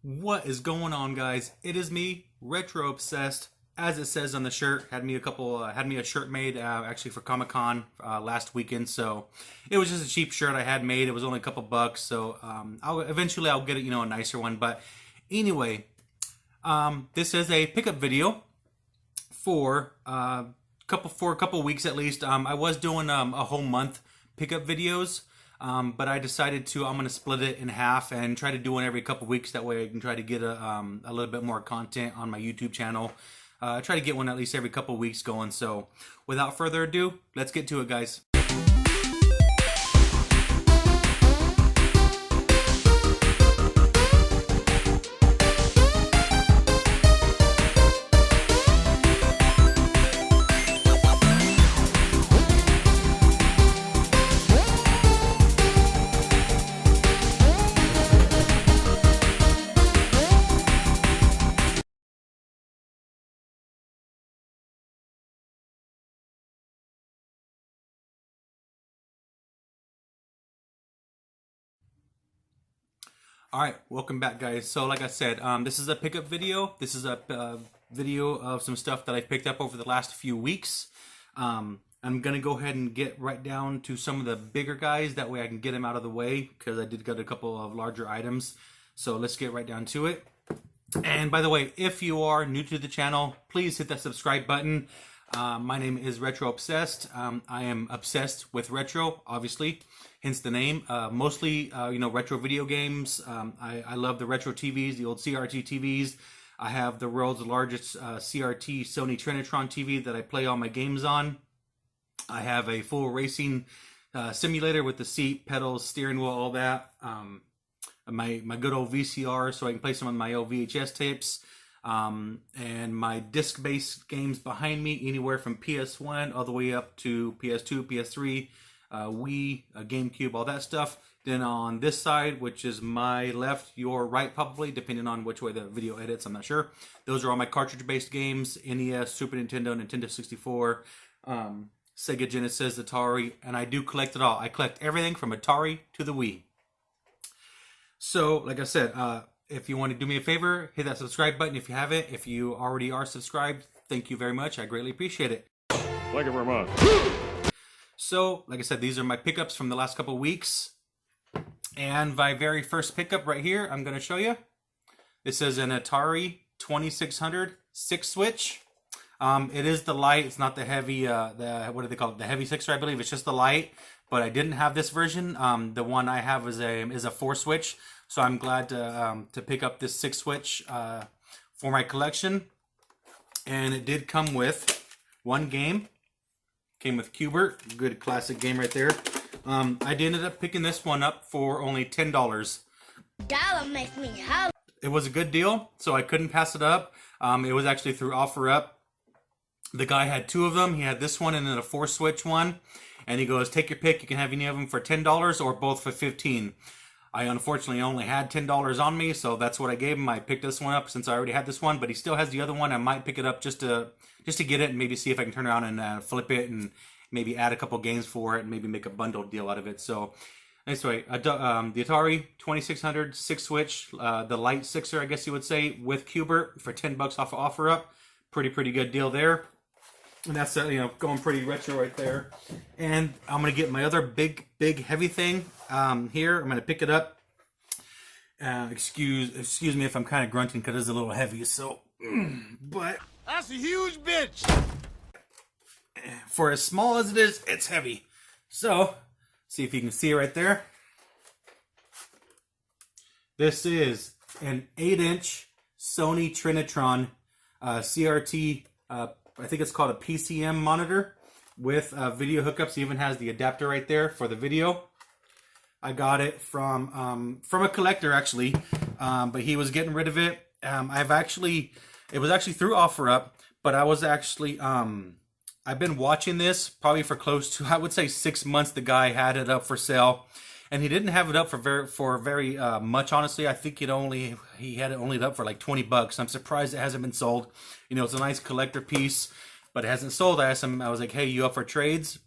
What is going on, guys? It is me, Retro Obsessed. As it says on the shirt, had me a shirt made actually for Comic-Con last weekend. So it was just a cheap shirt I had made. It was only a couple bucks. So eventually I'll get it, a nicer one. But anyway, this is a pickup video for a couple weeks at least. I was doing a whole month pickup videos. But I decided I'm going to split it in half and try to do one every couple weeks. That way I can try to get a little bit more content on my YouTube channel. Try to get one at least every couple weeks going. So without further ado, let's get to it, guys. Alright, welcome back, guys. So like I said, this is a pickup video. This is a video of some stuff that I picked up over the last few weeks. I'm going to go ahead and get right down to some of the bigger guys. That way I can get them out of the way, because I did get a couple of larger items. So let's get right down to it. And by the way, if you are new to the channel, please hit that subscribe button. My name is Retro Obsessed. I am obsessed with retro, obviously, hence the name. Mostly, retro video games. I love the retro TVs, the old CRT TVs. I have the world's largest CRT Sony Trinitron TV that I play all my games on. I have a full racing simulator with the seat, pedals, steering wheel, all that. My good old VCR, so I can play some of my old VHS tapes. And my disc-based games behind me, anywhere from PS1 all the way up to PS2, PS3, Wii, GameCube, all that stuff. Then on this side, which is my left, your right probably, depending on which way the video edits, I'm not sure. Those are all my cartridge-based games: NES, Super Nintendo, Nintendo 64, Sega Genesis, Atari, and I do collect it all. I collect everything from Atari to the Wii. So, like I said, if you want to do me a favor, hit that subscribe button if you haven't. If you already are subscribed, thank you very much. I greatly appreciate it. Thank you very much. So, like I said, these are my pickups from the last couple of weeks. And my very first pickup right here, I'm going to show you. This is an Atari 2600 6-switch. It is the light. It's not the heavy, what do they call it? The heavy sixer, I believe. It's just the light. But I didn't have this version. The one I have is a 4-switch. So I'm glad to pick up this 6-switch for my collection. And it did come with one game. Came with Q*bert. Good classic game right there. I ended up picking this one up for only $10. That'll make me holler. It was a good deal, so I couldn't pass it up. It was actually through OfferUp. The guy had two of them. He had this one and then a 4-switch one. And he goes, take your pick. You can have any of them for $10 or both for $15. I unfortunately only had $10 on me, so that's what I gave him. I picked this one up since I already had this one, but he still has the other one. I might pick it up just to get it and maybe see if I can turn around and flip it and maybe add a couple games for it and maybe make a bundle deal out of it. So anyway, the Atari 2600 6-switch, the light sixer, I guess you would say, with Q*bert for $10 off of OfferUp. Pretty good deal there. And that's going pretty retro right there. And I'm gonna get my other big heavy thing here. I'm gonna pick it up. Excuse me if I'm kind of grunting because it's a little heavy. So, but That's a huge bitch. for as small as it is, it's heavy. So, see if you can see it right there. This is an 8-inch Sony Trinitron CRT. I think it's called a PCM monitor with video hookups. It even has the adapter right there for the video. I got it from a collector actually, but he was getting rid of it. It was actually through OfferUp, but I was actually I've been watching this probably for close to, I would say, 6 months. The guy had it up for sale, and he didn't have it up for very much. Honestly, I think he had it only up for like $20. I'm surprised it hasn't been sold. It's a nice collector piece, but it hasn't sold. I asked him, I was like, hey, you up for trades?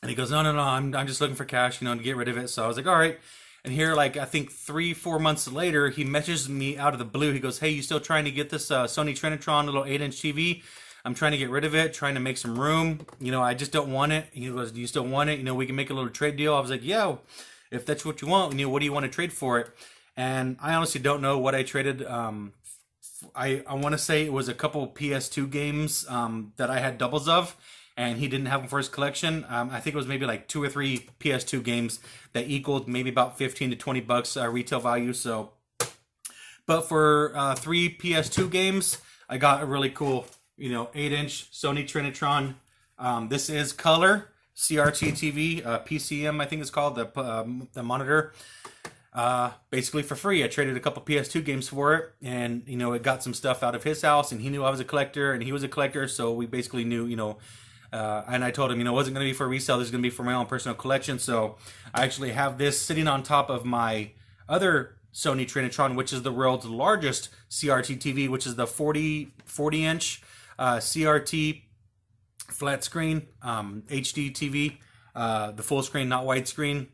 And he goes, no, I'm just looking for cash, to get rid of it. So I was like, all right. And here, like, I think 3-4 months later, he messages me out of the blue. He goes, "Hey, you still trying to get this Sony Trinitron little 8-inch TV? I'm trying to get rid of it, trying to make some room. You know, I just don't want it." He goes, "Do you still want it? You know, we can make a little trade deal." I was like, "Yeah, if that's what you want, you know, what do you want to trade for it?" And I honestly don't know what I traded. I want to say it was a couple PS2 games that I had doubles of, and he didn't have them for his collection. I think it was maybe like 2 or 3 PS2 games that equaled maybe about $15 to $20 retail value. So, but for 3 PS2 games, I got a really cool, you know, 8-inch Sony Trinitron. This is color CRT TV, PCM I think it's called, the monitor. Basically for free. I traded a couple PS2 games for it, and you know, it got some stuff out of his house, and he knew I was a collector and he was a collector, so we basically knew, you know, and I told him, you know, it wasn't going to be for resale, this is going to be for my own personal collection. So I actually have this sitting on top of my other Sony Trinitron, which is the world's largest CRT TV, which is the 40-inch CRT flat screen HD TV, the full screen, not widescreen.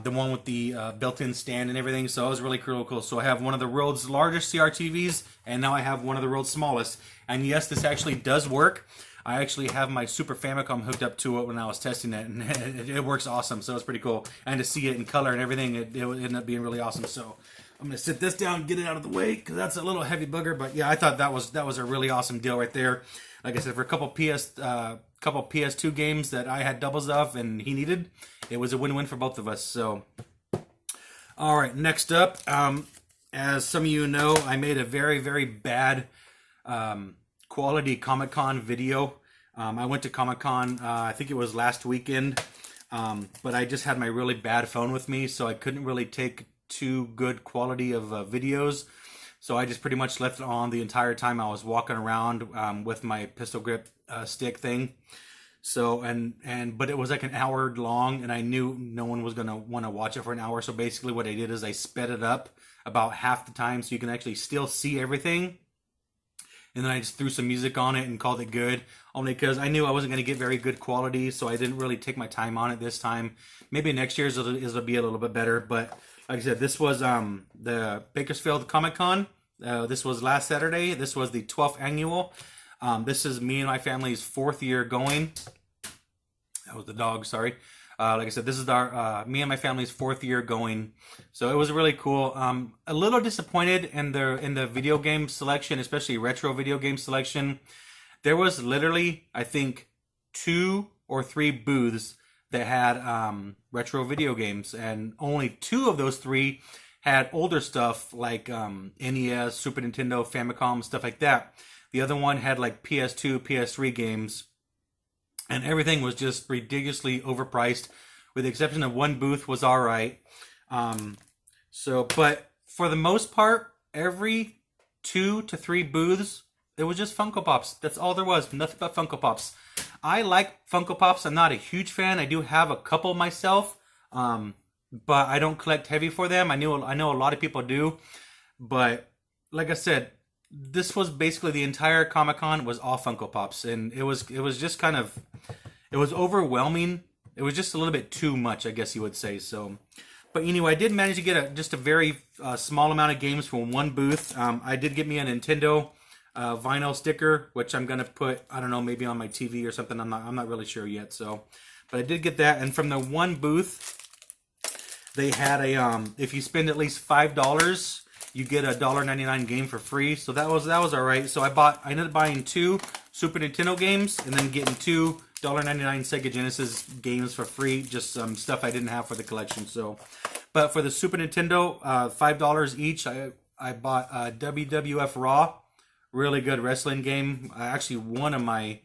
The one with the built-in stand and everything. So it was really cool. So I have one of the world's largest CRTVs, and now I have one of the world's smallest. And yes, this actually does work. I actually have my Super Famicom hooked up to it when I was testing it, and it works awesome. So it's pretty cool. And to see it in color and everything, it ended up being really awesome. So I'm going to sit this down and get it out of the way, because that's a little heavy booger. But yeah, I thought that was a really awesome deal right there. Like I said, for a couple PS2 games that I had doubles of and he needed, it was a win-win for both of us. So, all right, next up, as some of you know, I made a very bad quality Comic-Con video. I went to Comic-Con, I think it was last weekend, but I just had my really bad phone with me, so I couldn't really take too good quality of videos. So I just pretty much left it on the entire time I was walking around with my pistol grip stick thing. So but it was like an hour long, and I knew no one was gonna want to watch it for an hour. So basically, what I did is I sped it up about half the time, so you can actually still see everything. And then I just threw some music on it and called it good, only because I knew I wasn't going to get very good quality, so I didn't really take my time on it this time. Maybe next year's it'll be a little bit better, but like I said, this was the Bakersfield Comic-Con. This was last Saturday. This was the 12th annual. This is me and my family's 4th year going. That was the dog, sorry. Like I said, this is our me and my family's 4th year going. So it was really cool. A little disappointed in the video game selection, especially retro video game selection. There was literally, I think, 2 or 3 booths that had retro video games, and only 2 of those 3 had older stuff like NES, Super Nintendo, Famicom, stuff like that. The other one had like PS2, PS3 games, and everything was just ridiculously overpriced, with the exception of one booth was all right. But for the most part, every 2 to 3 booths, it was just Funko Pops. That's all there was, nothing but Funko Pops. I like Funko Pops. I'm not a huge fan. I do have a couple myself, but I don't collect heavy for them. I know a lot of people do, but like I said, this was basically the entire Comic-Con was all Funko Pops, and it was just kind of, it was overwhelming. It was just a little bit too much, I guess you would say. So, but anyway, I did manage to get just a very small amount of games from one booth. I did get me a Nintendo vinyl sticker, which I'm gonna put, I don't know, maybe on my TV or something. I'm not really sure yet. So, but I did get that, and from the one booth, they had a if you spend at least $5, you get a $1.99 game for free. So that was all right. So I ended up buying 2 Super Nintendo games, and then getting 2 $1.99 Sega Genesis games for free, just some stuff I didn't have for the collection. So, but for the Super Nintendo, $5 each, I bought WWF Raw, really good wrestling game. Actually, one of my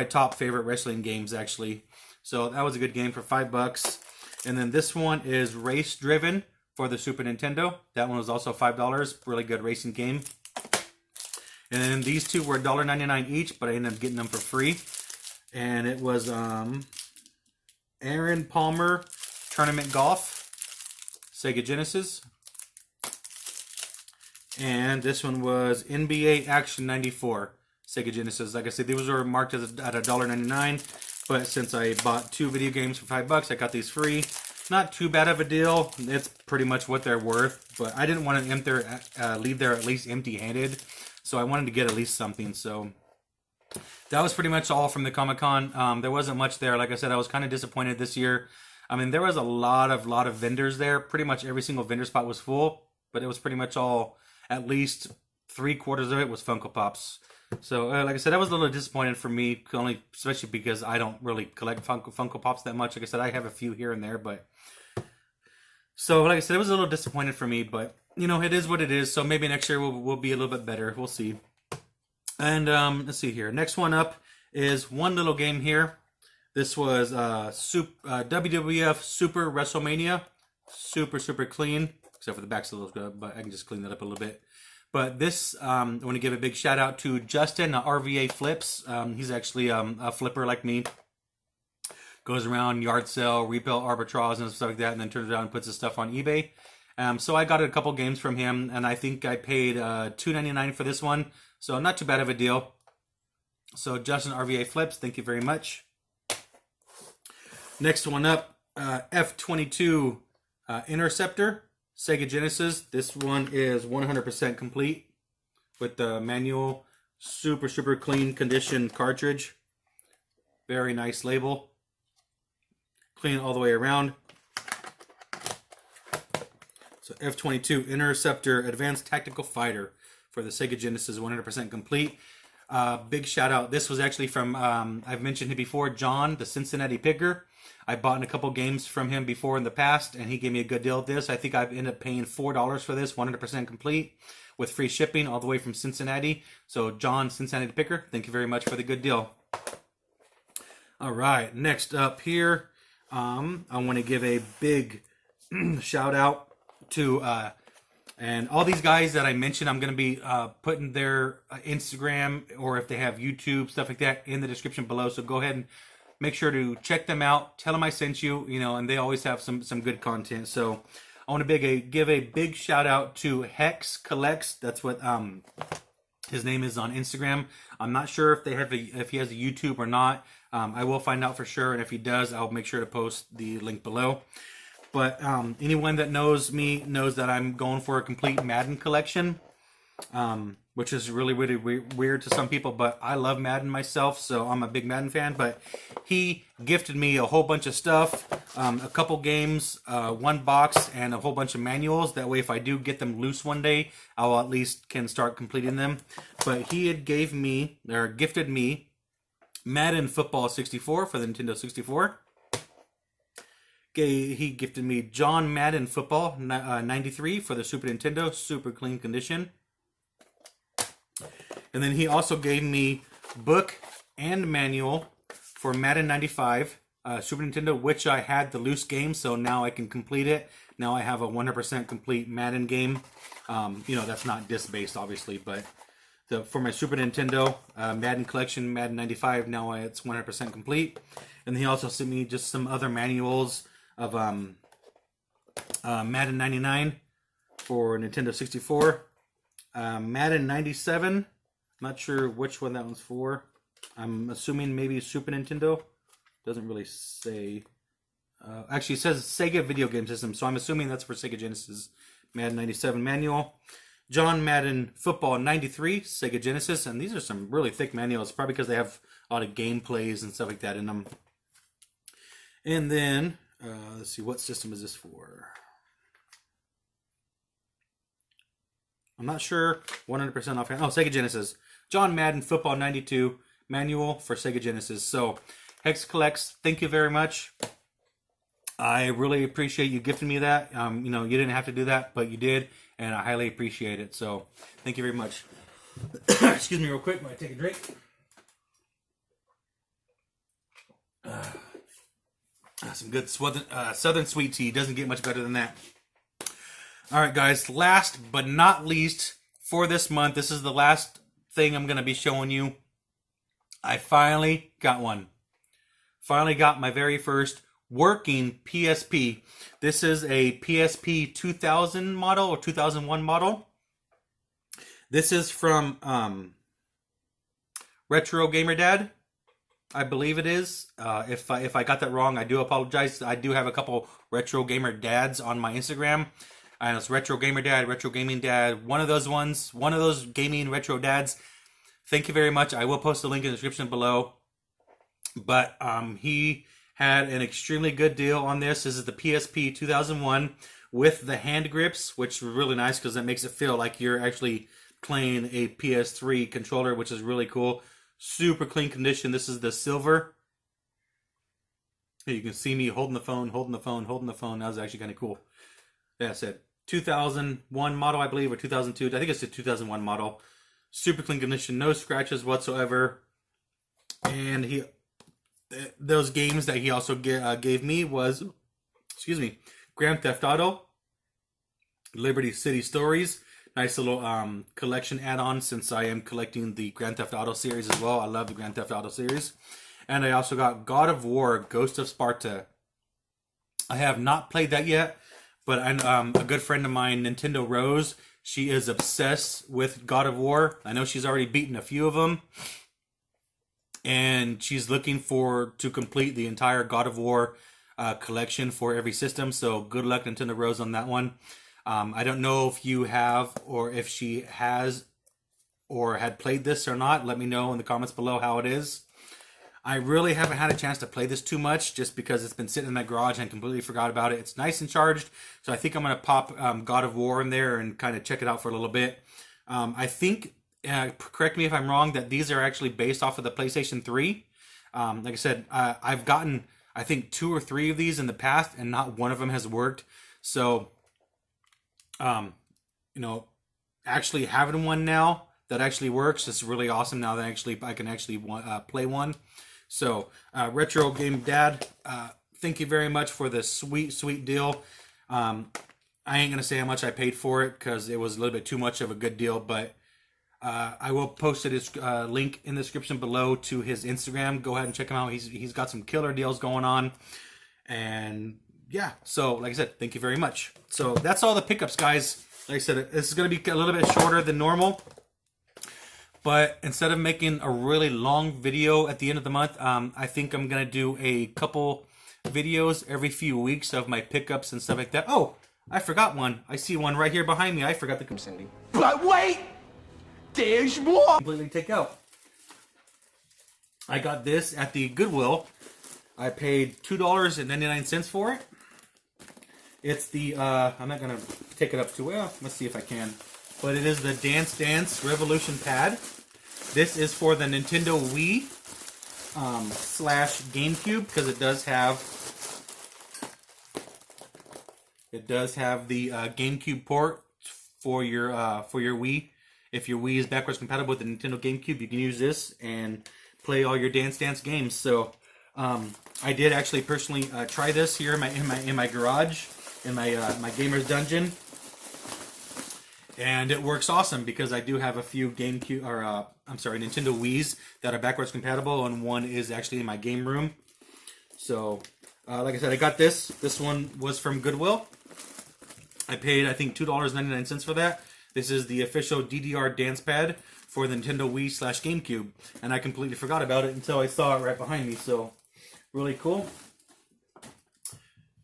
top favorite wrestling games, actually. So that was a good game for $5. And then this one is Race Driven for the Super Nintendo. That one was also $5. Really good racing game. And then these 2 were $1.99 each, but I ended up getting them for free. And it was Aaron Palmer Tournament Golf, Sega Genesis. And this one was NBA Action 94, Sega Genesis. Like I said, these were marked at $1.99. But since I bought 2 video games for $5, I got these free. not too bad of a deal. It's pretty much what they're worth, but I didn't want to leave there at least empty-handed, so I wanted to get at least something. So that was pretty much all from the Comic-Con. There wasn't much there. Like I said, I was kind of disappointed this year. I mean, there was a lot of vendors there. Pretty much every single vendor spot was full, but it was pretty much all, at least 3/4 of it was Funko Pops. So, like I said, that was a little disappointed for me, only especially because I don't really collect Funko Pops that much. Like I said, I have a few here and there, but so like I said, it was a little disappointed for me. But you know, it is what it is. So maybe next year we'll be a little bit better. We'll see. And let's see here. Next one up is one little game here. This was WWF Super WrestleMania. Super clean, except for the back's a little good, but I can just clean that up a little bit. But this, I want to give a big shout out to Justin, RVA Flips. He's actually a flipper like me. Goes around yard sale, retail arbitrage and stuff like that, and then turns around and puts his stuff on eBay. So I got a couple games from him, and I think I paid $2.99 for this one. So not too bad of a deal. So Justin, RVA Flips, thank you very much. Next one up, F-22 Interceptor, Sega Genesis. This one is 100% complete with the manual, super clean condition cartridge. Very nice label. Clean all the way around. So F-22 Interceptor Advanced Tactical Fighter for the Sega Genesis, 100% complete. Big shout out. This was actually from, I've mentioned him before, John, the Cincinnati picker. I bought in a couple games from him before in the past, and he gave me a good deal with this. I think I've ended up paying $4 for this, 100% complete, with free shipping all the way from Cincinnati. So, John, Cincinnati picker, thank you very much for the good deal. All right, next up here, I want to give a big shout out to, and all these guys that I mentioned, I'm going to be putting their Instagram, or if they have YouTube, stuff like that, in the description below. So go ahead and make sure to check them out. Tell them I sent you, you know, and they always have some good content. So I want to give a big shout out to Hex Collex. That's what his name is on Instagram. I'm not sure if he has a YouTube or not. I will find out for sure, and if he does, I'll make sure to post the link below. But anyone that knows me knows that I'm going for a complete Madden collection, which is really weird to some people, but I love Madden myself, so I'm a big Madden fan. But he gifted me a whole bunch of stuff, a couple games, one box, and a whole bunch of manuals. That way, if I do get them loose one day, I'll at least can start completing them. But he had gifted me Madden Football 64 for the Nintendo 64. He gifted me John Madden Football 93 for the Super Nintendo, super clean condition. And then he also gave me book and manual for Madden 95 Super Nintendo, which I had the loose game, so now I can complete it. Now I have a 100% complete Madden game. You know, that's not disc-based, obviously, but for my Super Nintendo Madden collection, Madden 95, now it's 100% complete. And then he also sent me just some other manuals of Madden 99 for Nintendo 64. Madden 97, not sure which one that one's for. I'm assuming maybe Super Nintendo. Doesn't really say. Actually, it says Sega Video Game System, so I'm assuming that's for Sega Genesis. Madden 97 manual. John Madden Football 93, Sega Genesis, and these are some really thick manuals, probably because they have a lot of gameplays and stuff like that in them. And then, let's see, what system is this for? I'm not sure, 100% offhand. Oh, Sega Genesis. John Madden Football 92 manual for Sega Genesis. So, Hex Collex, thank you very much. I really appreciate you gifting me that. You know, you didn't have to do that, but you did, and I highly appreciate it. So, thank you very much. Excuse me real quick while I take a drink. Some good Southern sweet tea. Doesn't get much better than that. All right, guys. Last but not least for this month, this is the last thing I'm going to be showing you. I finally got one. Finally got my very first working PSP. This is a PSP 2000 model or 2001 model. This is from Retro Gamer Dad. I believe it is. If I got that wrong, I do apologize. I do have a couple retro gamer dads on my Instagram. And it's retro gamer dad, retro gaming dad. One of those ones, one of those gaming retro dads. Thank you very much. I will post the link in the description below. But he had an extremely good deal on this. This is the PSP 2001 with the hand grips, which was really nice because it makes it feel like you're actually playing a PS3 controller, which is really cool. Super clean condition. This is the silver. You can see me holding the phone, holding the phone, holding the phone. That was actually kind of cool. Yeah, I said 2001 model, I believe, or 2002. I think it's the 2001 model. Super clean condition, no scratches whatsoever. And those games that he also gave me was, excuse me, Grand Theft Auto, Liberty City Stories. Nice little collection add-on since I am collecting the Grand Theft Auto series as well. I love the Grand Theft Auto series. And I also got God of War, Ghost of Sparta. I have not played that yet, but a good friend of mine, Nintendo Rose, she is obsessed with God of War. I know she's already beaten a few of them. And she's looking to complete the entire God of War collection for every system. So good luck, Nintendo Rose, on that one. I don't know if you have, or if she has or had played this or not. Let me know in the comments below how it is. I really haven't had a chance to play this too much just because it's been sitting in my garage and I completely forgot about it. It's nice and charged, so I think I'm going to pop God of War in there and kind of check it out for a little bit. I think, correct me if I'm wrong, that these are actually based off of the PlayStation 3. Like I said, I've gotten, I think, 2 or 3 of these in the past and not one of them has worked. So, you know, actually having one now that actually works is really awesome. Now that I can actually play one. So, Retro Game Dad, thank you very much for this sweet deal. I ain't gonna say how much I paid for it because it was a little bit too much of a good deal, but I will post his link in the description below to his Instagram. Go ahead and check him out. He's got some killer deals going on, and yeah. So, like I said, thank you very much. So that's all the pickups, guys. Like I said, this is gonna be a little bit shorter than normal. But instead of making a really long video at the end of the month, I think I'm going to do a couple videos every few weeks of my pickups and stuff like that. Oh, I forgot one. I see one right here behind me. I forgot to completely. But wait! There's more! Completely take out. I got this at the Goodwill. I paid $2.99 for it. It's the, I'm not going to take it up too well. Let's see if I can. But it is the Dance Dance Revolution Pad. This is for the Nintendo Wii / GameCube because it does have the GameCube port for your Wii. If your Wii is backwards compatible with the Nintendo GameCube, you can use this and play all your Dance Dance games. So I did actually personally try this here in my garage, in my gamer's dungeon. And it works awesome because I do have a few GameCube, or Nintendo Wii's that are backwards compatible, and one is actually in my game room. So, like I said, I got this. This one was from Goodwill. I paid, I think, $2.99 for that. This is the official DDR dance pad for the Nintendo Wii / GameCube, and I completely forgot about it until I saw it right behind me. So, really cool.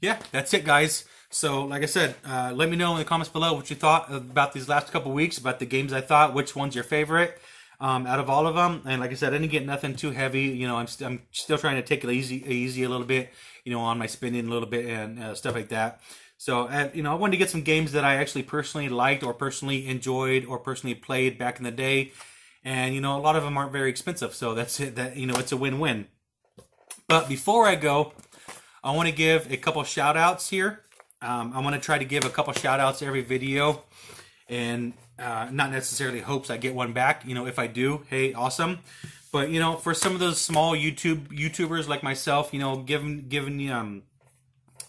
Yeah, that's it, guys. So, like I said, let me know in the comments below what you thought about these last couple weeks, about the games I thought, which one's your favorite out of all of them. And like I said, I didn't get nothing too heavy. You know, I'm still trying to take it easy a little bit, you know, on my spending a little bit and stuff like that. So, you know, I wanted to get some games that I actually personally liked or personally enjoyed or personally played back in the day. And, you know, a lot of them aren't very expensive. So that's it. That, you know, it's a win-win. But before I go, I want to give a couple shout-outs here. I want to try to give a couple shout-outs every video. And not necessarily hopes I get one back. You know, if I do, hey, awesome. But, you know, for some of those small YouTubers like myself, you know, giving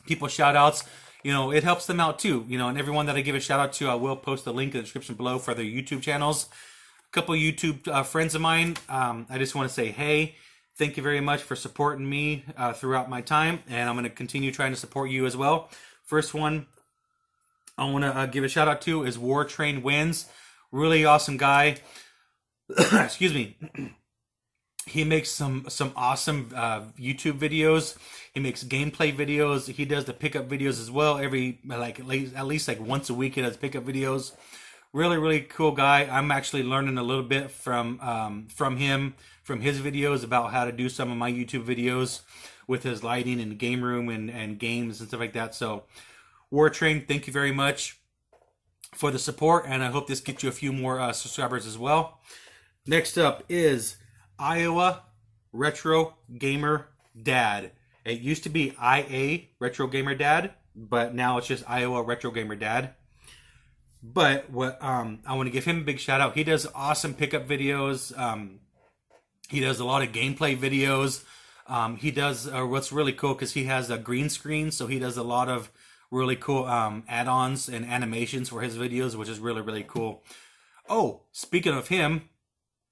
people shout-outs, you know, it helps them out too. You know, and everyone that I give a shout-out to, I will post the link in the description below for their YouTube channels. A couple YouTube friends of mine, I just want to say, hey, thank you very much for supporting me throughout my time, and I'm going to continue trying to support you as well. First one I want to give a shout out to is WARTRAIN Wins. Really awesome guy. Excuse me. He makes some awesome YouTube videos. He makes gameplay videos. He does the pickup videos as well. Every like at least like once a week he does pickup videos. Really cool guy. I'm actually learning a little bit from him, from his videos about how to do some of my YouTube videos with his lighting and game room and games and stuff like that. So WARTRAIN, thank you very much for the support, and I hope this gets you a few more subscribers as well. Next up is Iowa Retro Gamer Dad. It used to be IA Retro Gamer Dad, but now it's just Iowa Retro Gamer Dad. But what I want to give him a big shout out. He does awesome pickup videos. He does a lot of gameplay videos. He does what's really cool because he has a green screen, so he does a lot of really cool add-ons and animations for his videos, which is really cool. Oh, speaking of him,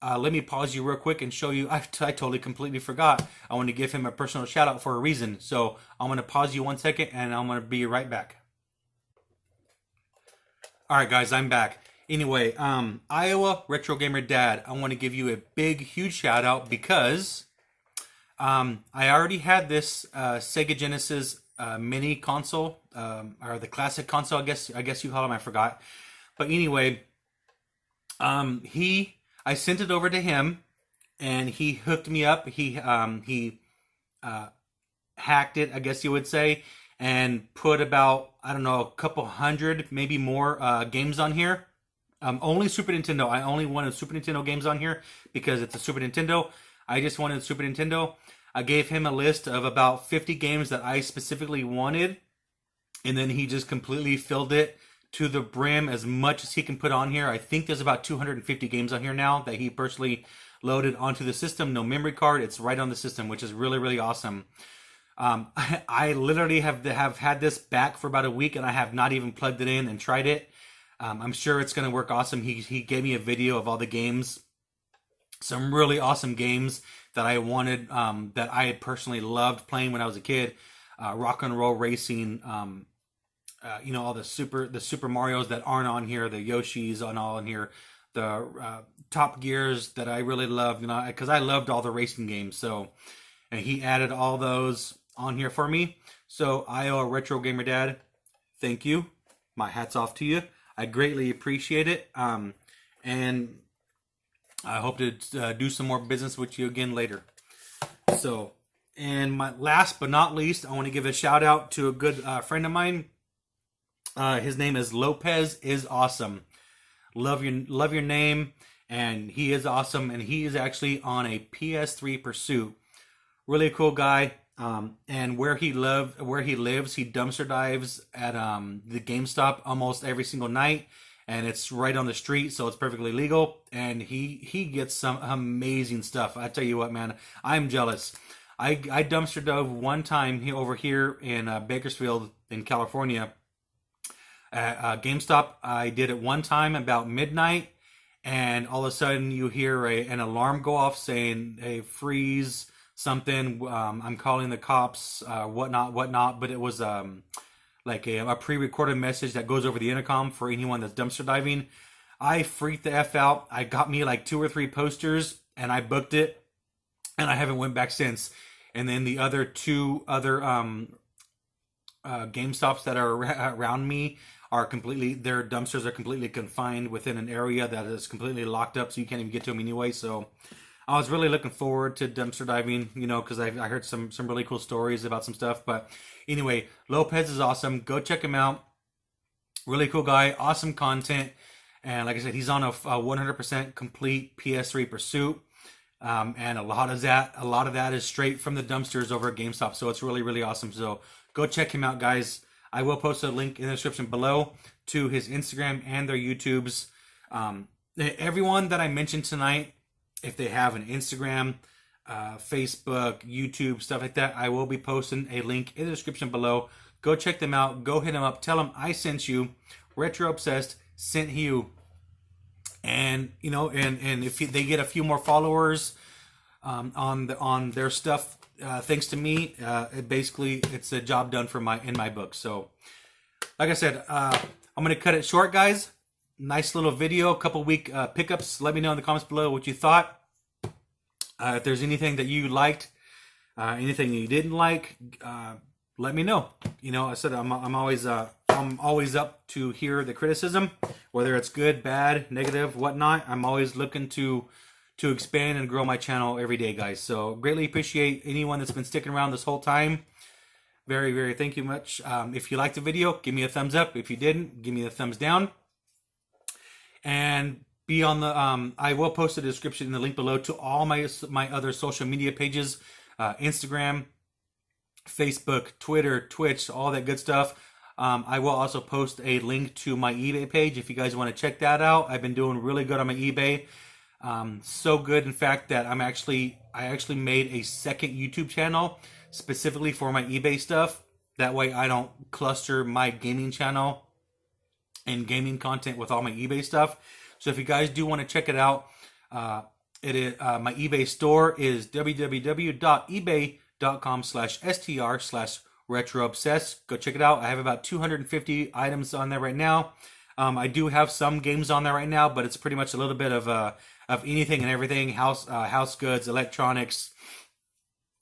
let me pause you real quick and show you. I totally completely forgot. I want to give him a personal shout out for a reason. So I'm going to pause you 1 second and I'm going to be right back. All right, guys, I'm back. Anyway, Iowa Retro Gamer Dad, I want to give you a big, huge shout out because I already had this Sega Genesis mini console, or the classic console, I guess you call them. I forgot. But anyway, I sent it over to him, and he hooked me up. He hacked it, I guess you would say, and put about, I don't know, a couple hundred, maybe more games on here. Only Super Nintendo. I only wanted Super Nintendo games on here because it's a Super Nintendo. I just wanted Super Nintendo. I gave him a list of about 50 games that I specifically wanted, and then he just completely filled it to the brim as much as he can put on here. I think there's about 250 games on here now that he personally loaded onto the system. No memory card. It's right on the system, which is really awesome. I literally have had this back for about a week, and I have not even plugged it in and tried it. I'm sure it's going to work awesome. He gave me a video of all the games. Some really awesome games that I wanted, that I had personally loved playing when I was a kid. Rock and Roll Racing, all the Super Marios that aren't on here, the Yoshis on all in here, the Top Gears that I really loved, because I loved all the racing games. So, and he added all those on here for me. So, Iowa Retro Gamer Dad, thank you. My hat's off to you. I greatly appreciate it. And I hope to do some more business with you again later. So, and my last but not least, I want to give a shout out to a good friend of mine. His name is Lopez is awesome. Love your name, and he is awesome. And he is actually on a PS3 Pursuit. Really cool guy. And where he lives, he dumpster dives at the GameStop almost every single night. And it's right on the street, so it's perfectly legal. And he gets some amazing stuff. I tell you what, man, I'm jealous. I dumpster dove one time over here in Bakersfield in California at GameStop. I did it one time about midnight, and all of a sudden you hear an alarm go off saying, "Hey, freeze, something. I'm calling the cops, whatnot." But it was like a pre-recorded message that goes over the intercom for anyone that's dumpster diving. I freaked the F out. I got me like 2 or 3 posters, and I booked it, and I haven't went back since. And then the other 2 other GameStops that are around me are their dumpsters are completely confined within an area that is completely locked up, so you can't even get to them anyway. So I was really looking forward to dumpster diving, because I heard some really cool stories about some stuff. But anyway, Lopez is awesome. Go check him out. Really cool guy. Awesome content. And like I said, he's on a 100% complete PS3 Pursuit. And a lot of that is straight from the dumpsters over at GameStop. So it's really awesome. So go check him out, guys. I will post a link in the description below to his Instagram and their YouTubes. Everyone that I mentioned tonight, if they have an Instagram, Facebook, YouTube, stuff like that, I will be posting a link in the description below. Go check them out. Go hit them up. Tell them I sent you. Retro Obsessed sent you. And and if they get a few more followers on their stuff, thanks to me, it's a job done in my book. So, like I said, I'm gonna cut it short, guys. Nice little video, couple week pickups. Let me know in the comments below what you thought. If there's anything that you liked, anything you didn't like, let me know. You know, I said I'm always up to hear the criticism, whether it's good, bad, negative, whatnot. I'm always looking to expand and grow my channel every day, guys. So greatly appreciate anyone that's been sticking around this whole time. Very, very thank you much. If you liked the video, give me a thumbs up. If you didn't, give me a thumbs down. And be on the I will post a description in the link below to all my other social media pages, Instagram, Facebook, Twitter, Twitch, all that good stuff. I will also post a link to my eBay page if you guys want to check that out. I've been doing really good on my eBay. So good, in fact, that I actually made a second YouTube channel specifically for my eBay stuff. That way I don't cluster my gaming channel and gaming content with all my eBay stuff. So if you guys do want to check it out, my eBay store is www.ebay.com/str/retroobsessed. Go check it out. I have about 250 items on there right now. I do have some games on there right now, but it's pretty much a little bit of anything and everything: house goods, electronics,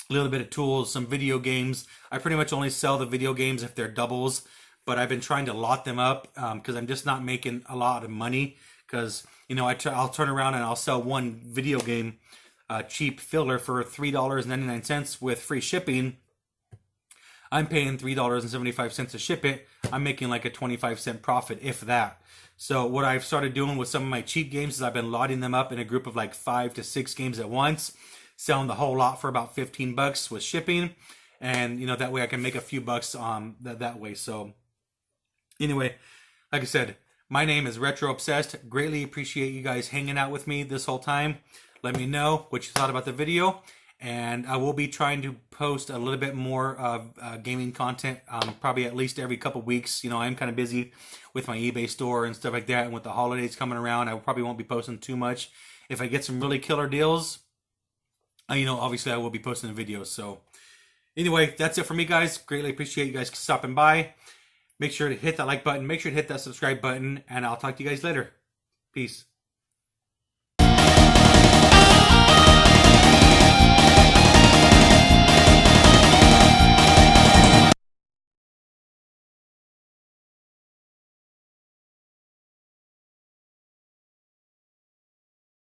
a little bit of tools, some video games. I pretty much only sell the video games if they're doubles, but I've been trying to lot them up because I'm just not making a lot of money. Because, you know, I'll turn around and I'll sell one video game cheap filler for $3.99 with free shipping. I'm paying $3.75 to ship it. I'm making like a 25-cent profit, if that. So what I've started doing with some of my cheap games is I've been lotting them up in a group of like 5 to 6 games at once, selling the whole lot for about $15 with shipping. And, you know, that way I can make a few bucks that way. So anyway, like I said, my name is Retro Obsessed. Greatly appreciate you guys hanging out with me this whole time. Let me know what you thought about the video. And I will be trying to post a little bit more of gaming content, probably at least every couple weeks. You know, I'm kind of busy with my eBay store and stuff like that. And with the holidays coming around, I probably won't be posting too much. If I get some really killer deals, you know, obviously I will be posting the videos. So anyway, that's it for me, guys. Greatly appreciate you guys stopping by. Make sure to hit that like button. Make sure to hit that subscribe button. And I'll talk to you guys later. Peace.